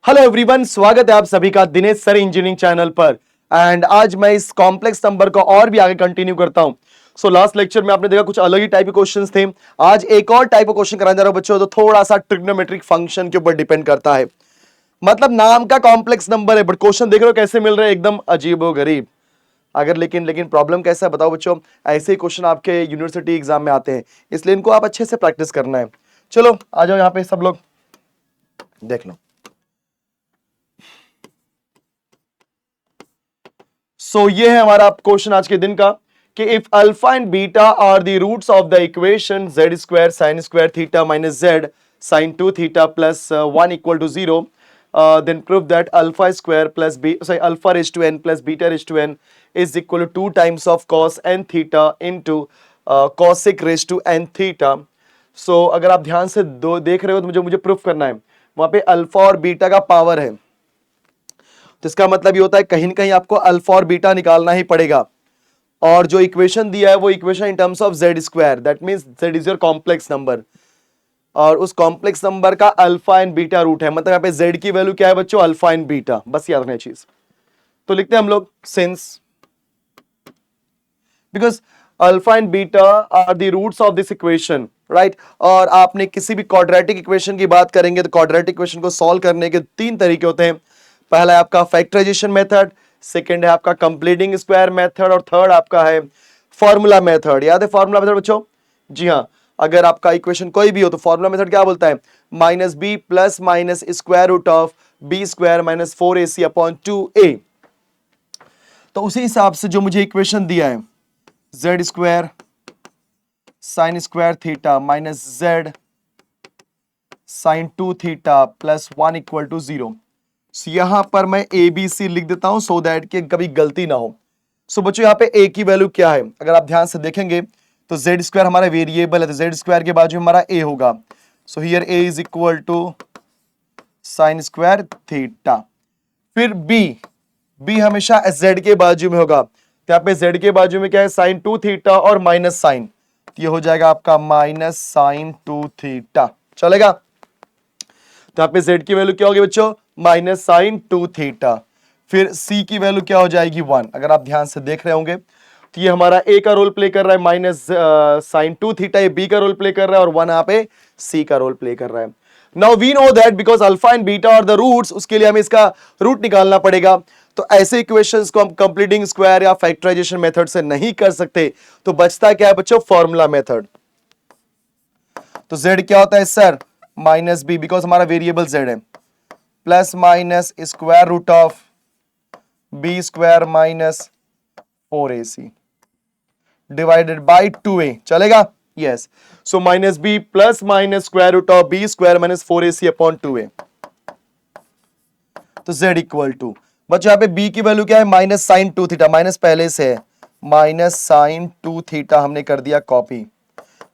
Hello everyone, स्वागत है आप सभी का दिनेश सर इंजीनियरिंग चैनल पर। एंड आज मैं इस कॉम्प्लेक्स नंबर को और भी आगे कंटिन्यू करता हूं। सो लास्ट लेक्चर में आपने देखा कुछ अलग ही टाइप के क्वेश्चंस थे। आज एक और टाइप ऑफ क्वेश्चन कराने जा रहा हूं बच्चों, तो थोड़ा सा ट्रिग्नोमेट्रिक फंक्शन के ऊपर डिपेंड करता है। मतलब नाम का कॉम्प्लेक्स नंबर है, बट क्वेश्चन देख रहे हो कैसे मिल रहे हैं, एकदम अजीबोगरीब। अगर लेकिन लेकिन प्रॉब्लम कैसा है बताओ बच्चों, ऐसे ही क्वेश्चन आपके यूनिवर्सिटी एग्जाम में आते हैं, इसलिए इनको आप अच्छे से प्रैक्टिस करना है। चलो आ जाओ यहाँ पे सब लोग, देख लो। सो ये है हमारा क्वेश्चन आज के दिन का कि if alpha and beta are the roots of the equation z square sine square theta minus z sine 2 theta plus 1 equal to 0, then prove that alpha square plus b sorry alpha raised to n plus beta raised to n is equal to 2 times of cos n theta into cosec raised to n theta. So अगर आप ध्यान से दो देख रहे हो तो मुझे प्रूफ करना है। वहां पे अल्फा और बीटा का पावर है, तो इसका मतलब ये होता है कहीं ना कहीं आपको अल्फा और बीटा निकालना ही पड़ेगा। और जो इक्वेशन दिया है वो equation in terms of Z square, that means Z is your complex number, और उस कॉम्प्लेक्स नंबर का अल्फा एंड बीटा रूट है। मतलब यहाँ पे जेड की वैल्यू क्या है बच्चों, अल्फा एंड बीटा, बस याद रखना चीज। तो लिखते हैं हम लोग since because alpha and beta are the roots of this equation, right. और आपने किसी भी क्वाड्रेटिक इक्वेशन की बात करेंगे तो क्वाड्रेटिक इक्वेशन को सॉल्व करने के तीन तरीके होते हैं। पहला है आपका फैक्टराइजेशन मेथड, सेकंड है आपका कंप्लीटिंग स्क्वायर मेथड, और थर्ड आपका है फॉर्मूला मेथड। याद है फॉर्मूला मेथड बच्चों? जी हाँ, अगर आपका इक्वेशन कोई भी हो तो फॉर्मूला मेथड क्या बोलता है, minus B plus minus square root of B square minus 4ac upon 2a। तो उसी हिसाब से जो मुझे इक्वेशन दिया है Z square sine square theta minus Z sine 2 theta plus 1 equal to 0, यहां पर मैं ए बी सी लिख देता हूं सो दैट कि कभी गलती ना हो। सो बच्चों यहाँ पे ए की वैल्यू क्या है, अगर आप ध्यान से देखेंगे तो जेड स्क्वायर हमारा वेरिएबल है, तो जेड स्क्वायर के बाजू में हमारा ए होगा। So here A is equal to sine square theta. फिर बी हमेशा जेड के बाजू में होगा, तो यहाँ पे जेड के बाजू में क्या है, साइन 2 थीटा और माइनस साइन, तो ये हो जाएगा आपका माइनस साइन 2 थीटा। चलेगा? तो यहाँ पे z की वैल्यू क्या होगी बच्चों, माइनस साइन 2 थीटा। फिर c की वैल्यू क्या हो जाएगी 1। अगर आप ध्यान से देख रहे होंगे तो ये हमारा a का रोल प्ले कर रहा है, माइनस साइन 2 थीटा ये b का रोल प्ले कर रहा है, और 1 यहाँ पे c का रोल प्ले कर रहा है। Now we know that because alpha and beta are the roots, उसके लिए हमें इसका रूट निकालना पड़ेगा। तो ऐसे इक्वेशंस को हम कंप्लीटिंग स्क्वायर या फैक्टराइजेशन मेथड से नहीं कर सकते, तो बचता क्या है बच्चों, फॉर्मूला मेथड। तो z क्या होता है सर, माइनस बी, बिकॉज हमारा वेरिएबल z है, plus minus square root of B square minus 4ac divided by 2a। चलेगा? Yes. So minus B plus minus square root of B square minus 4ac upon 2a। तो z equal to बच्चों यहाँ पे b की value क्या है, minus sine 2 theta, minus पहले से है, माइनस साइन 2 थीटा हमने कर दिया कॉपी।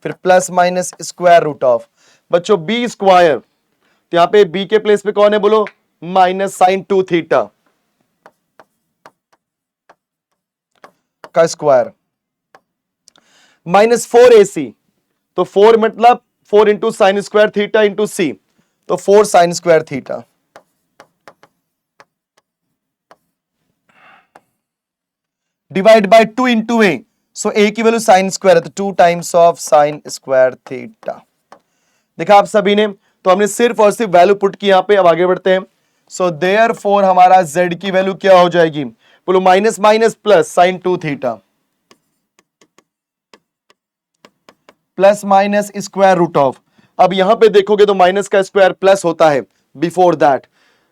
फिर plus minus square root of बच्चों बी स्क्वायर, तो यहां पे बी के प्लेस पे कौन है बोलो, माइनस साइन 2 थीटा का स्क्वायर माइनस 4ac, तो 4 मतलब 4 into sine square theta into C, तो 4 sine square theta divide by 2 into A. So A की वैल्यू साइन स्क्वायर है, तो 2 times of sine square theta. देखा आप सभी ने, तो हमने सिर्फ और सिर्फ वैल्यू पुट की यहां पे। अब आगे बढ़ते हैं। सो देयरफॉर हमारा z की वैल्यू क्या हो जाएगी, बोलो minus minus plus sine 2 theta plus minus square root of, अब यहां पे देखोगे तो माइनस का स्क्वायर प्लस होता है बिफोर दैट।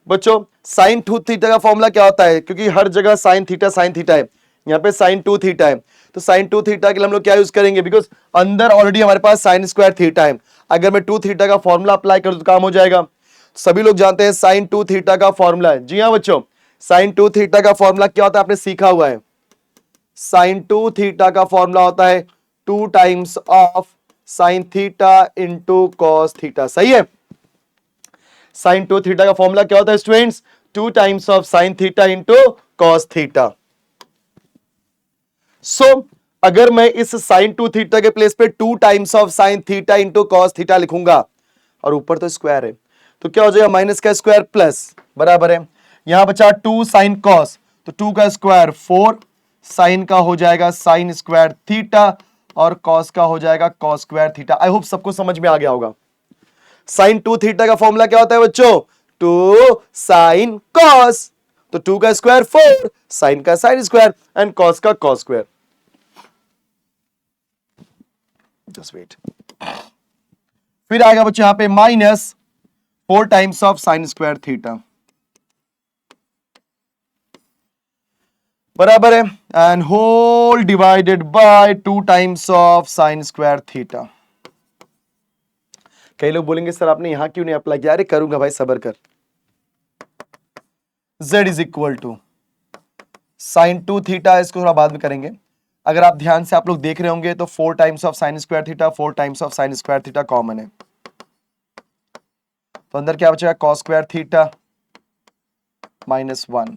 बच्चों साइन 2 थीटा का फॉर्मूला क्या होता है, क्योंकि हर जगह साइन थीटा है, यहाँ पे साइन 2 थीटा है, तो साइन 2 थीटा के लिए हम लोग क्या यूज करेंगे, बिकॉज अंदर ऑलरेडी हमारे पास साइन स्क्वायर थीटा है। अगर मैं 2 थीटा का फॉर्मूला अप्लाई करूं तो काम हो जाएगा। सभी लोग जानते हैं साइन 2 थीटा का फॉर्मूला है। जी हाँ बच्चों, साइन 2 थीटा का फॉर्मूला क्या होता है, आपने सीखा हुआ है। साइन 2 थीटा का फॉर्मूला होता है 2 times of sine theta into cos theta. सही है? साइन 2 थीटा का फॉर्मूला क्या होता है students, 2 times of sine theta into cos theta. So अगर मैं इस साइन 2 थीटा के प्लेस पे 2 times of sine theta into cos theta लिखूंगा, और ऊपर तो स्क्वायर है, तो क्या हो जाएगा माइनस का स्क्वायर प्लस, बराबर है। यहां बचा 2 साइन कॉस, तो 2 का स्क्वायर 4, साइन का हो जाएगा साइन स्क्वायर थीटा और कॉस का हो जाएगा cos square theta. I hope सबको समझ में आ गया होगा। साइन 2 थीटा का फॉर्मूला क्या होता है बच्चों? 2 साइन कॉस, तो 2 का स्क्वायर 4, साइन का साइन स्क्वायर एंड कॉस का कॉस स्क्वायर। Just wait. फिर आएगा बच्चों यहां पे minus 4 times of sine square theta, बराबर है, and whole divided by 2 times of sine square theta. कई लोग बोलेंगे सर आपने यहां क्यों नहीं अप्लाई किया? अरे करूंगा भाई, सबर कर। z is equal to sine 2 theta, इसको थोड़ा बाद में करेंगे। अगर आप ध्यान से आप लोग देख रहे होंगे तो 4 times of sine square theta, 4 times of sine square theta common है, तो अंदर क्या बचेगा? Cos square theta minus 1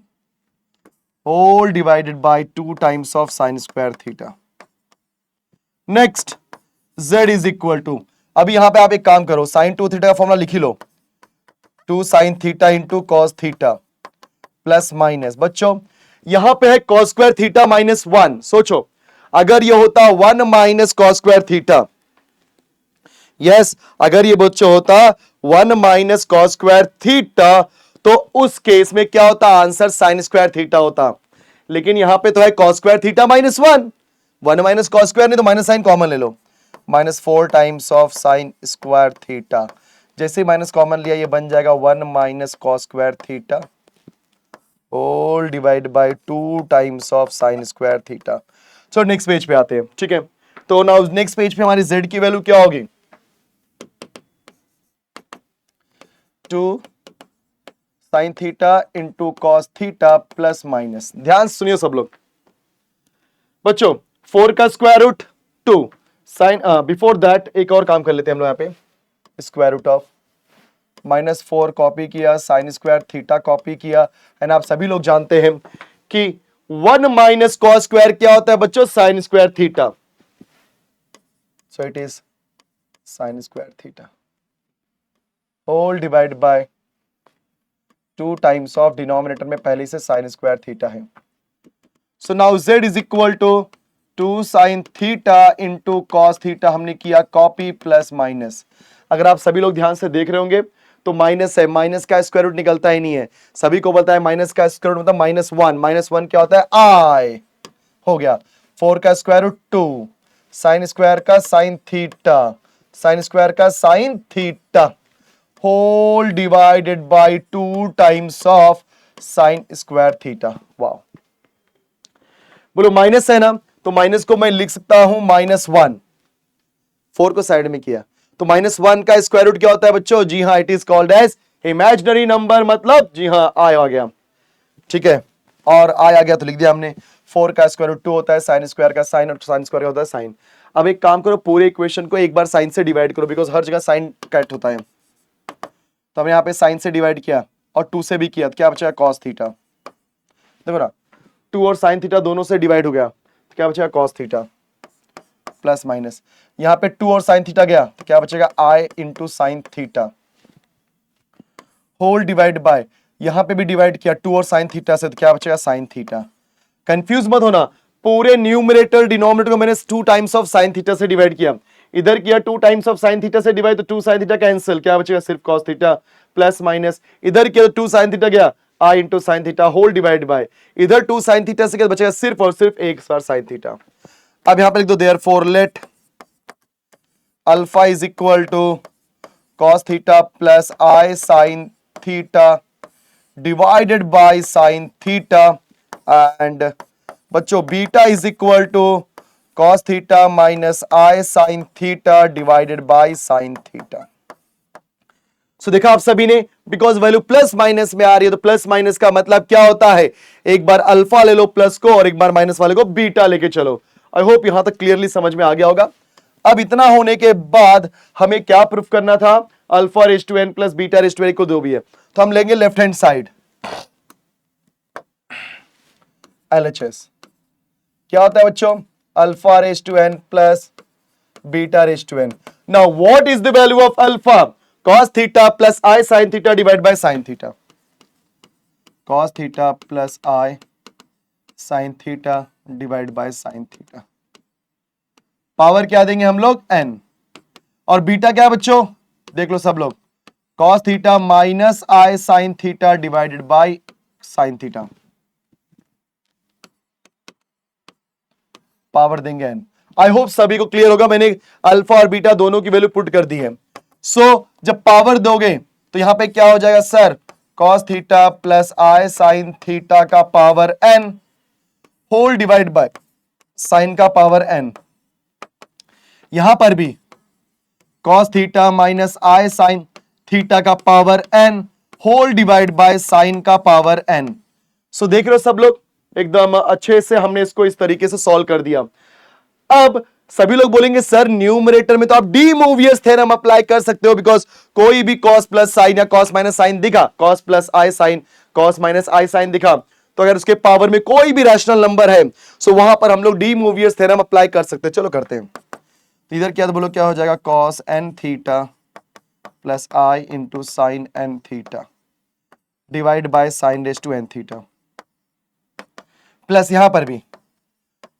whole divided by 2 times of sine square theta. Next z is equal to, अभी यहां पे आप एक काम करो, साइन 2 थीटा का फॉर्मूला लिख ही लो, 2 sine theta into cos theta plus minus, बच्चों यहां पे है कॉस स्क्वायर थीटा माइनस 1। सोचो अगर ये होता 1 minus cos square theta, yes अगर ये बच्चों होता 1 माइनस कॉस स्क्वायर थीटा, तो उस केस में क्या होता? आंसर साइन स्क्वायर थीटा होता। लेकिन यहां पे तो है cos square theta minus 1, 1 minus cos square, नहीं तो माइनस साइन कॉमन ले लो, minus 4 times of sine square theta. जैसे ही माइनस कॉमन लिया ये बन जाएगा 1 minus cos square theta whole divide by 2 times of sine square theta. So next page पे आते हैं, ठीक है। तो नाउ नेक्स्ट पेज पे हमारी z की वैल्यू क्या होगी? 2 sine theta into cos theta plus minus, ध्यान सुनिए सब लोग बच्चों, 4 का square root 2 sine, before that एक और काम कर लेते हैं हम लोग यहाँ पे, स्क्वायर रूट ऑफ -4 कॉपी किया, साइन स्क्वायर थीटा कॉपी किया, एंड आप सभी लोग जानते हैं कि 1 माइनस कॉस स्क्वायर क्या होता है बच्चों? Sine square theta, so it is sine square theta whole divide by 2 times of denominator में पहले से साइन स्क्वायर थीटा है। So now z is equal to 2 sine theta into cos theta, हमने किया कॉपी प्लस माइनस। अगर आप सभी लोग ध्यान से देख रहे होंगे तो माइनस है, माइनस का स्क्वायर रूट निकलता ही नहीं है, सभी को पता है माइनस का स्क्वायर रूट मतलब -1, -1 क्या होता है? आई, हो गया 4 का स्क्वायर रूट 2 साइन स्क्वायर का साइन थीटा, साइन स्क्वायर का sine theta whole divided by 2 times of sine square theta. Wow, बोलो माइनस है ना, तो माइनस को मैं लिख सकता हूं -1, 4 को साइड में किया तो -1 का स्क्वायर रूट क्या होता है बच्चों? जी हाँ, it is called as imaginary number, मतलब जी हाँ आई आ गया, ठीक है। और आई आ गया तो लिख दिया हमने। 4 का स्क्वायर रूट 2 होता है साइन स्क्वायर का साइन, और साइन स्क्वायर का होता है साइन। अब एक काम करो, पूरे इक्वेशन को एक बार साइन से डिवाइड करो, बिकॉज हर जगह साइन कट होता है। तो हमने यहाँ पे साइन से डिवाइड किया और 2 से भी किया, तो क्या बचेगा? Cos theta. देखो ना, 2 और साइन थीटा दोनों से डिवाइड हो गया, तो क्या बचेगा? Cos theta plus minus. यहां पे 2 और साइन थीटा गया तो क्या बचेगा? I into sine theta whole divide by, यहां पे भी डिवाइड किया 2 और साइन थीटा से, तो क्या बचेगा? Sine theta. कंफ्यूज मत होना, पूरे न्यूमरेटर डिनोमिनेटर को मैंने 2 टाइम्स ऑफ साइन थीटा से डिवाइड किया, इधर किया 2 टाइम्स ऑफ साइन थीटा से डिवाइड, तो 2 साइन थीटा कैंसिल, क्या बचेगा? सिर्फ कॉस थीटा प्लस माइनस। इधर किया तो 2 साइन थीटा गया, I into sine theta whole divide by, इधर 2 साइन थीटा से क्या बचेगा? सिर्फ और सिर्फ एक बार साइन थीटा। अब यहां पर लिख दो therefore let alpha is equal to cos theta plus I sine theta divided by sine theta, and बच्चों beta is equal to cos theta minus I sine theta divided by sine theta. So देखा आप सभी ने, because value plus minus में आ रही है तो plus minus का मतलब क्या होता है? एक बार अल्फा ले लो प्लस को और एक बार माइनस वाले को बीटा लेके चलो। आई होप यहां तक क्लियरली समझ में आ गया होगा। अब इतना होने के बाद हमें क्या प्रूफ करना था? Alpha raise to N plus beta raise to N को दो भी है, तो हम लेंगे लेफ्ट हैंड साइड LHS। क्या होता है बच्चों? Alpha raise to N plus beta raise to N. Now what is the value of alpha? cos theta plus I sine theta divide by sine theta, cos theta plus I sine theta divide by sine theta. Power क्या देंगे हम लोग, n, और beta क्या बच्चों, देख लो सब लोग, cos theta minus I sine theta divided by sine theta, power देंगे n। आई होप सभी को क्लियर होगा, मैंने अल्फा और बीटा दोनों की वैल्यू पुट कर दी है। जब पावर दोगे तो यहां पे क्या हो जाएगा सर, cos थीटा प्लस आई साइन थीटा का power n whole divide by sine का पावर n। यहां पर भी cos थीटा माइनस आई साइन थीटा का power n whole divide by sine का पावर n। देख रहे हो सब लोग, एकदम अच्छे से हमने इसको इस तरीके से सॉल्व कर दिया। अब सभी लोग बोलेंगे सर न्यूमरेटर में तो आप डी मूवियस थ्योरम अप्लाई कर सकते हो, बिकॉज कोई भी cos प्लस साइन या cos माइनस साइन दिखा, cos प्लस आई साइन cos माइनस आई साइन दिखा, तो अगर उसके पावर में कोई भी रैशनल नंबर है वहां पर हम लोग डी मूवियस थ्योरम अप्लाई कर सकते हैं। चलो करते हैं। तो इधर क्या, तो बोलो क्या हो जाएगा, cos n theta plus I into sine n theta divide by sine raise to n theta, plus यहां पर भी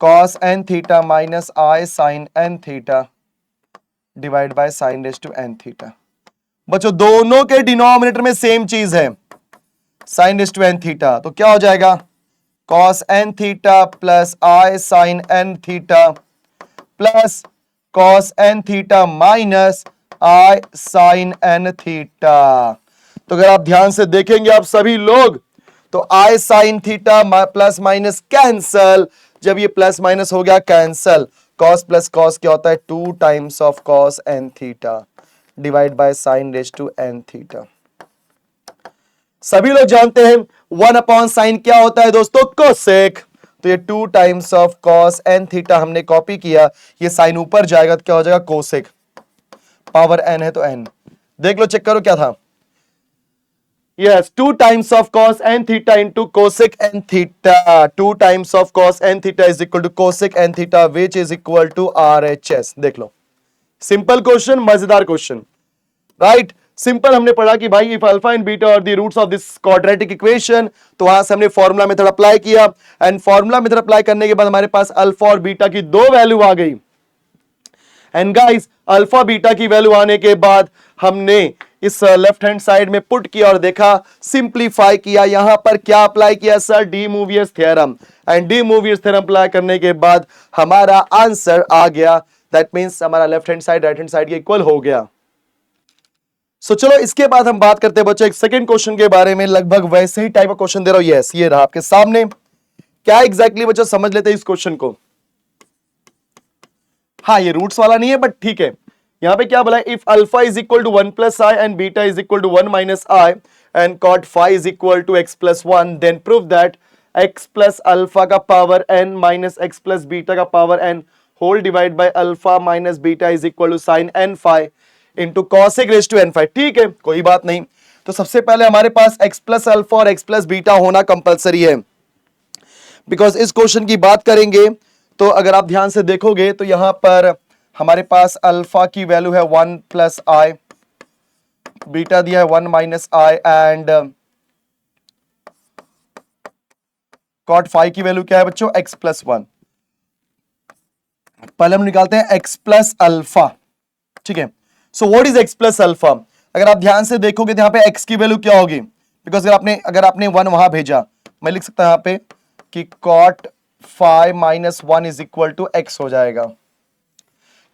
cos n theta minus I sine n theta divide by sine raise to n theta. बच्चों दोनों के denominator में same चीज है, sine raise to n theta, तो क्या हो जाएगा, cos n थीटा प्लस आई sine n theta plus cos n theta minus आई साइन n थीटा। तो अगर आप ध्यान से देखेंगे आप सभी लोग, तो I sine theta plus minus cancel, जब ये प्लस माइनस हो गया कैंसल, cos प्लस cos क्या होता है, 2 times of cos n theta divide by sine raise to n theta. सभी लोग जानते हैं 1 अपॉन साइन क्या होता है दोस्तों, कोसेक, तो ये 2 times of cos n theta हमने कॉपी किया, ये साइन ऊपर जाएगा तो क्या हो जाएगा, कोसेक, पावर n है तो n, देख लो चेक करो क्या था, yes 2 times of cos n theta into cosec n theta, 2 times of cos n theta is equal to cosec n theta which is equal to RHS। देख लो simple question, मजेदार question, right. Simple हमने पढ़ा कि भाई if alpha and beta are the roots of this quadratic equation, तो वहां से हमने फॉर्मूला मेथड अप्लाई किया, एंड फॉर्मूला मेथड अप्लाई करने के बाद हमारे पास अल्फा और बीटा की दो वैल्यू आ गई। एंड गाइस अल्फा बीटा की वैल्यू आने के बाद हमने इस लेफ्ट हैंड साइड में पुट किया और देखा, सिंप्लीफाई किया, यहां पर क्या अप्लाई किया sir, De Moivre's theorem, and De Moivre's theorem apply करने के बाद हमारा आंसर आ गया, दैट मींस हमारा left hand side right hand side के इक्वल हो गया। चलो इसके बाद हम बात करते हैं बच्चों एक सेकंड क्वेश्चन के बारे में, लगभग वैसे ही टाइप का क्वेश्चन दे रहा हूं, यस ये रहा आपके सामने। क्या एग्जैक्टली बच्चों समझ लेते हैं इस क्वेश्चन को। हाँ ये रूट्स वाला नहीं है बट ठीक है, यहां पे क्या बोला है, if alpha is equal to 1 plus I and beta is equal to 1 minus I and cot phi is equal to x plus 1, then prove that x plus alpha का power n minus x plus beta का power n whole divide by alpha minus beta is equal to sine n phi into cosec raise to n phi. ठीक है कोई बात नहीं, तो सबसे पहले हमारे पास x प्लस अल्फा और x प्लस बीटा होना कंपलसरी है, बिकॉज इस क्वेश्चन की बात करेंगे तो अगर आप ध्यान से देखोगे तो यहां पर हमारे पास अल्फा की वैल्यू है 1 प्लस आई, बीटा दिया है 1 minus I, and cot phi की वैल्यू क्या है बच्चों, x प्लस 1। पहले हम निकालते हैं x प्लस अल्फा, ठीक है। So what is x plus alpha, अगर आप ध्यान से देखोगे तो यहां पे x की वैल्यू क्या होगी, बिकॉज अगर आपने 1 वहां भेजा, मैं लिख सकता हूं यहां पे कि cot phi minus 1 is equal to x हो जाएगा,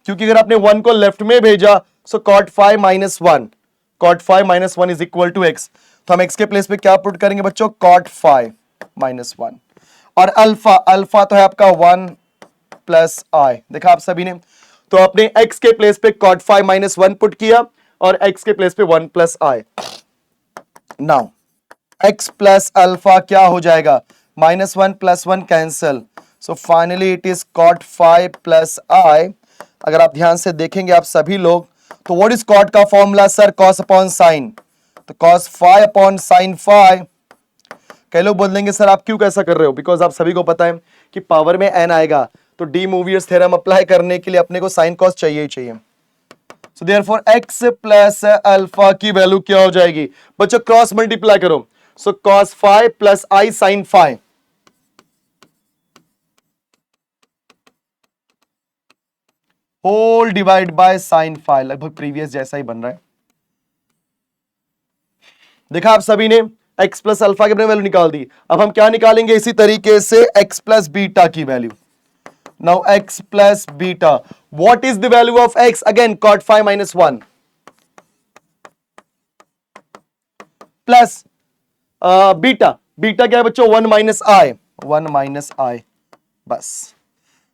क्योंकि अगर आपने 1 को लेफ्ट में भेजा so cot phi minus 1 is equal to x, तो हम x के प्लेस पे क्या पुट करेंगे बच्चों, कॉट फाई माइनस 1, और अल्फा तो है आपका 1 प्लस आई, देखा आप सभी ने, तो आपने x के प्लेस पे कॉट फाई माइनस 1 पुट किया और x के प्लेस पे 1 plus i. Now x plus alpha क्या हो जाएगा, minus 1 plus 1 cancel, so finally it is cot phi plus i. अगर आप ध्यान से देखेंगे आप सभी लोग, तो व्हाट इज कॉट का formula sir, cos upon sine, तो cos phi upon sine phi. कई लोग बोल देंगे सर आप क्यों कैसा कर रहे हो, बिकॉज आप सभी को पता है कि पावर में n आएगा तो डी मूवियस थ्योरम अप्लाई करने के लिए अपने को साइन कॉस चाहिए ही चाहिए, so therefore x plus alpha की वैल्यू क्या हो जाएगी बच्चों, क्रॉस मल्टीप्लाई करो। So cos phi plus I sine phi, whole divide by sine phi, लगभग प्रीवियस जैसा ही बन रहा है। देखा आप सभी ने x प्लस अल्फा की वैल्यू निकाल दी। अब हम क्या निकालेंगे इसी तरीके से x प्लस बीटा की value. Now x plus beta, what is the value of x? Again cot phi minus 1 plus beta, beta क्या है बच्चों? 1 माइनस आई, 1 माइनस आई, बस।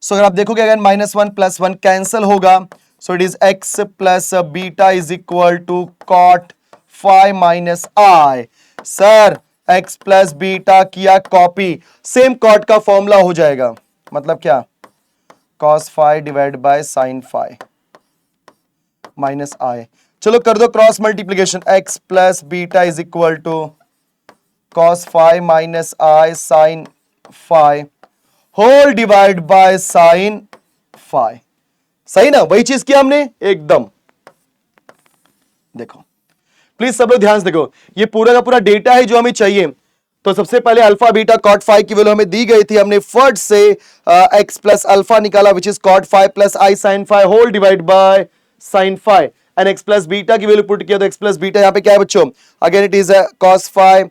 सो अगर आप देखोगे अगेन माइनस 1 प्लस 1 कैंसिल होगा, so it is x plus beta is equal to cot phi minus i. Sir x plus beta किया copy, same cot का फॉर्मूला हो जाएगा, मतलब क्या? cos phi divide by sine phi minus i. चलो कर दो cross multiplication, x plus beta is equal to cos phi minus I sine phi whole divide by sine phi. सही ना? वही चीज किया हमने एकदम। देखो प्लीज सब लोग ध्यान से देखो, ये पूरा का पूरा डेटा है जो हमें चाहिए। तो सबसे पहले अल्फा बीटा cot फाइ की वैल्यू हमें दी गई थी, हमने फर्स्ट से x प्लस अल्फा निकाला which is cot phi plus I sine phi whole divide by sine phi, and x plus beta की वैल्यू पुट किया तो x प्लस बीटा यहां पे क्या है बच्चों? Again it is cos phi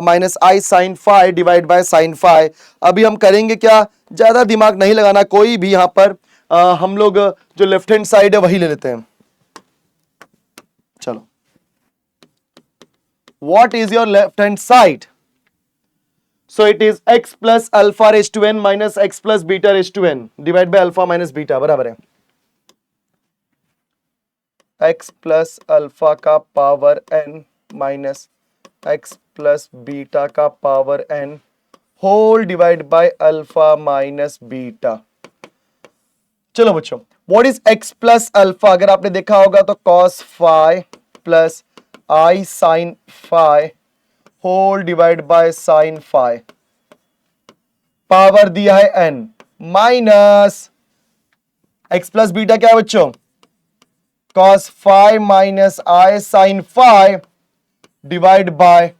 minus I sine phi divide by sine phi. अभी हम करेंगे क्या, ज्यादा दिमाग नहीं लगाना कोई भी यहां पर, हम लोग जो लेफ्ट हैंड साइड है वही ले लेते हैं। चलो, what is your left hand side? So it is x plus alpha raise to n minus x plus beta raise to n divide by alpha minus beta, बराबर है x प्लस अल्फा का power n minus x plus beta का power n whole divide by alpha minus beta. चलो बच्चों, what is x plus alpha? अगर आपने देखा होगा तो cos phi plus I sine phi whole divide by sine phi, power दिया है n minus x plus beta क्या है बच्चों? cos phi minus I sine phi divide by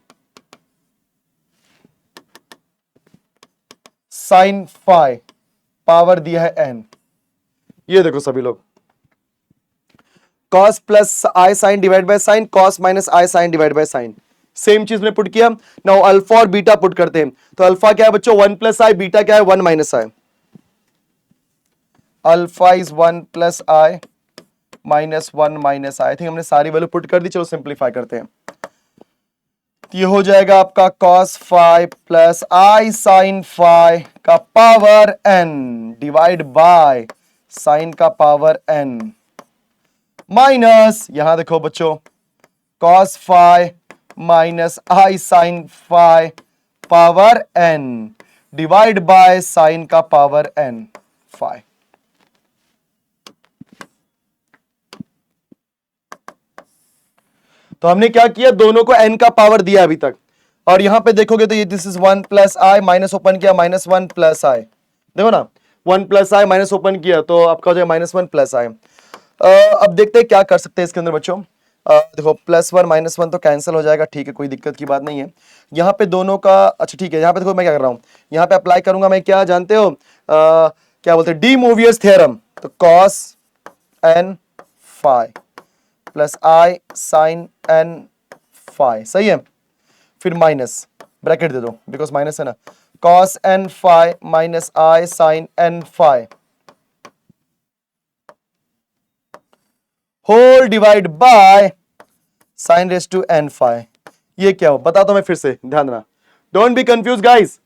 sine phi, power दिया है n। ये देखो सभी लोग, cos plus I sine divide by sine, cos minus I sine divide by sine, same चीज में पुट किया। नाउ अल्फा और बीटा पुट करते हैं, तो अल्फा क्या है बच्चों? 1 प्लस आई, बीटा क्या है? 1 minus I. Alpha is 1 plus I minus 1 minus I. I think हमने सारी वैल्यू पुट कर दी। चलो सिंप्लीफाई करते हैं, ये हो जाएगा आपका cos फाइ प्लस आई साइन फाइ का power n divide by sine का पावर n माइनस, यहां देखो बच्चों, cos phi minus I sine phi power n divide by sine का पावर n फाइ। तो हमने क्या किया, दोनों को n का पावर दिया अभी तक, और यहां पे देखोगे तो ये this is 1 plus I, minus open किया माइनस 1 प्लस आई, देखो ना 1 प्लस आई माइनस ओपन किया तो आपका हो जाएगा माइनस 1 प्लस आई। अब देखते हैं क्या कर सकते हैं इसके अंदर बच्चों। देखो प्लस 1 माइनस 1 तो कैंसिल हो जाएगा, ठीक है, कोई दिक्कत की बात नहीं है। यहाँ पे दोनों का, अच्छा ठीक है, यहाँ पे देखो मैं क्या कर रहा हूँ, यहाँ पे अप्लाई करूंगा मैं, क्या जानते हो क्या बोलते हैं, डी मोवियस थ्योरम। तो cos n फाइ प्लस आई साइन n फाइ, सही है, फिर माइनस ब्रैकेट दे दो बिकॉज माइनस है ना, cos n phi minus I sine n phi whole divide by sine raise to n phi. ये क्या हो बताता हूं मैं फिर से, ध्यान देना, don't be confuse guys.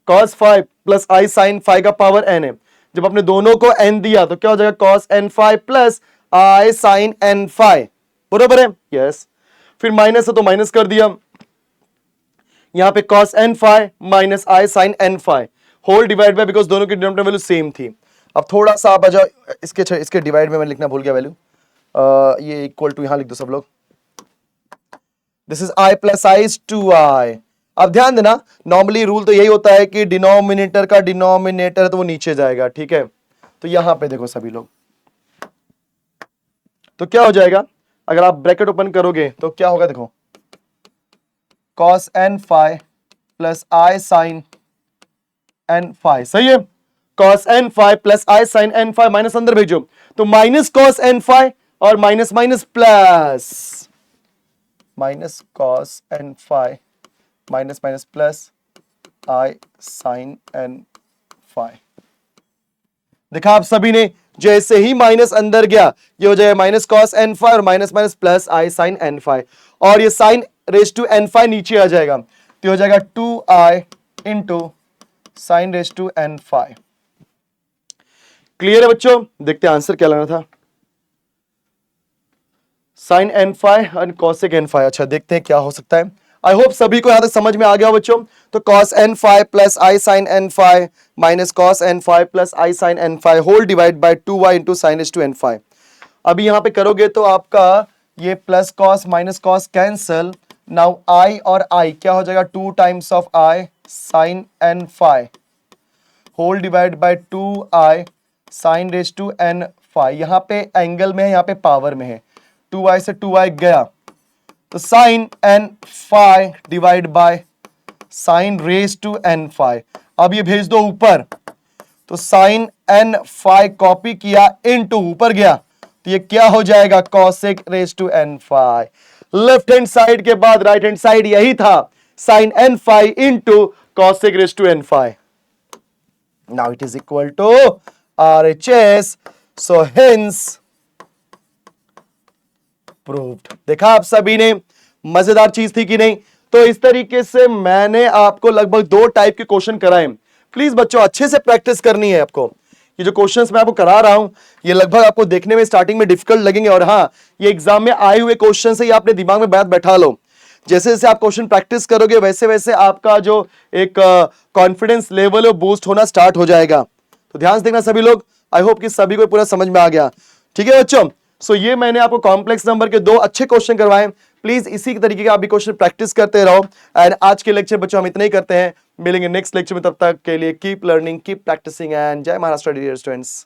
cos phi plus I sine phi का पावर n है, जब आपने दोनों को n दिया तो क्या हो जाएगा, cos n फाइ प्लस आई साइन n फाइ, बरोबर है, यस। फिर माइनस है तो माइनस कर दिया, यहां पे cos n phi minus I sine n phi whole divide by, because दोनों की डिनोमिनेटर वैल्यू सेम थी। अब थोड़ा सा आप आ जाओ, इसके डिवाइड में मैं लिखना भूल गया वैल्यू, ये इक्वल टू यहां लिख दो सब लोग, this is i plus I is 2i। अब ध्यान देना, नॉर्मली रूल तो यही होता है कि डिनोमिनेटर का डिनोमिनेटर तो वो नीचे जाएगा, ठीक है। तो यहां पे देखो सभी लोग, तो क्या हो जाएगा, अगर आप ब्रैकेट ओपन करोगे तो क्या होगा, देखो cos n phi प्लस i sin n phi, सही है। cos n phi प्लस i sin n phi minus अंदर भेजो, तो माइनस cos n phi और minus minus plus, minus cos n phi minus minus plus i sin n phi। देखा आप सभी ने, जैसे ही माइनस अंदर गया ये हो जाएगा माइनस cos n phi और minus minus plus i sin n phi, और ये sin raise to n phi नीचे आ जाएगा, तो हो जाएगा 2i into sin raise to n phi। Clear है बच्चों? देखते हैं आंसर क्या लाना था। sin n phi और cosec n phi, अच्छा देखते हैं क्या हो सकता है। आई होप सभी को यहां तक समझ में आ गया हो बच्चों। तो cos n phi प्लस i sin n phi माइनस cos n phi प्लस i sin n phi होल डिवाइड बाय 2y into sine raise to n phi। अभी यहां पे करोगे तो आपका ये plus cos minus cos cancel, now i और i क्या हो जाएगा, 2 times of i sin n phi होल डिवाइड बाय 2i sine raise to n phi। यहां पे एंगल में है, यहां पे पावर में है, 2i से 2i गया, तो sine n phi divide by sine raise to n phi। अब ये भेज दो ऊपर, तो साइन n phi कॉपी किया इनटू ऊपर गया, तो ये क्या हो जाएगा, cosec raise to n phi। Left hand side के बाद राइट हैंड साइड यही था, sine n phi into cosec raise to n phi। Now it is equal to RHS, so hence proved. देखा आप सभी ने, मजेदार चीज थी कि नहीं? तो इस तरीके से मैंने आपको लगभग 2 टाइप के क्वेश्चन कराए। प्लीज बच्चों अच्छे से प्रैक्टिस करनी है आपको। ये जो क्वेश्चंस मैं आपको करा रहा हूं ये लगभग आपको देखने में स्टार्टिंग में डिफिकल्ट लगेंगे, और हाँ ये एग्जाम में आए हुए क्वेश्चन से ही आपने दिमाग में बात बैठा लो। जैसे जैसे आप क्वेश्चन प्रैक्टिस करोगे वैसे वैसे आपका जो एक कॉन्फिडेंस लेवल है बूस्ट होना स्टार्ट हो जाएगा। तो ध्यान से देखना सभी लोग, आई होप कि सभी को पूरा समझ में आ गया। ठीक है बच्चों, सो ये मैंने आपको कॉम्प्लेक्स नंबर के 2 अच्छे क्वेश्चन करवाए। प्लीज इसी तरीके के आप भी क्वेश्चन प्रैक्टिस करते रहो। एंड आज के लेक्चर बच्चों हम इतना ही करते हैं, मिलेंगे नेक्स्ट लेक्चर में, तब तक के लिए keep learning keep practising and जय महाराष्ट्र डियर स्टूडेंट्स।